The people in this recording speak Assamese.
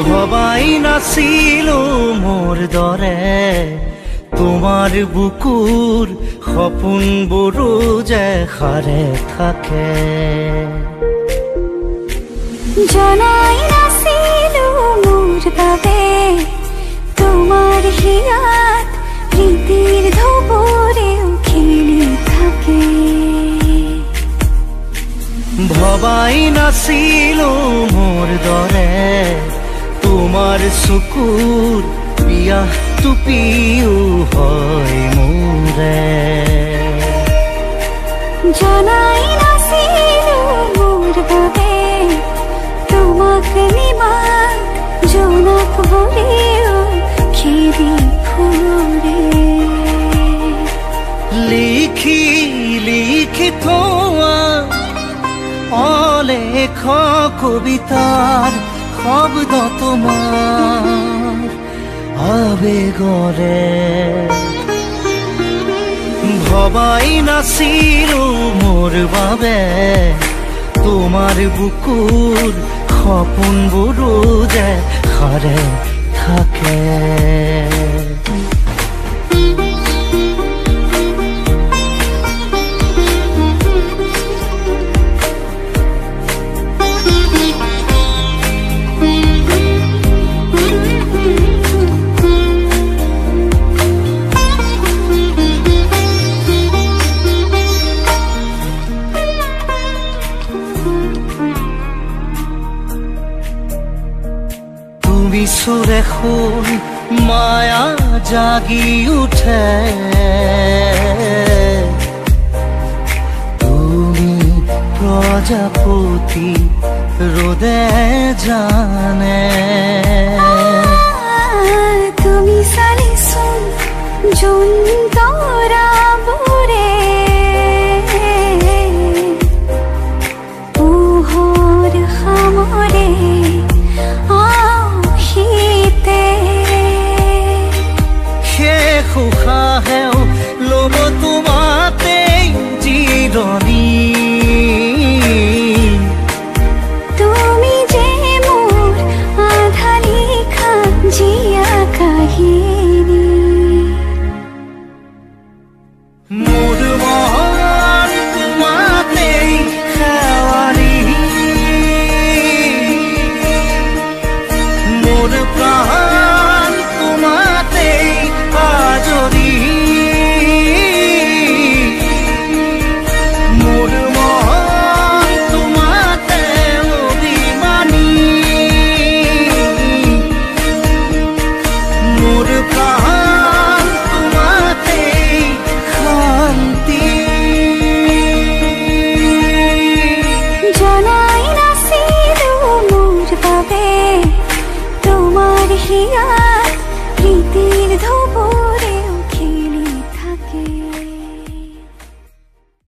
ভবাই নাছিলো মোৰ দৰে তোমাৰ বুকুৰ সপোনবোৰো যে সাৰে থাকে। জনাই নাছিলো মোৰ বাবে তোমাৰ হিয়াত প্ৰীতিৰ ধুবুৰেও খেলি থাকে। ভবাই নাছিলো মোৰ দৰে তোমাৰ চকুৰ পিয়াহ টুপিও হয় মোৰে। জনাই নাছিলো মোৰ বাবে তোমাক নিমাক জোনাক ভৰিও খেদি ফুৰে। লিখি লিখি থোৱা অলেখ কবিতাৰ শব্দ তোমাৰ আবেগৰে। ভবাই নাছিলো মোৰ বাবে তোমাৰ বুকুৰ সপোনবোৰো যে সাৰে থাকে। সুৰে খুন মায়া জাগি উঠে তুমি প্ৰজাপতি ৰোদে জানে।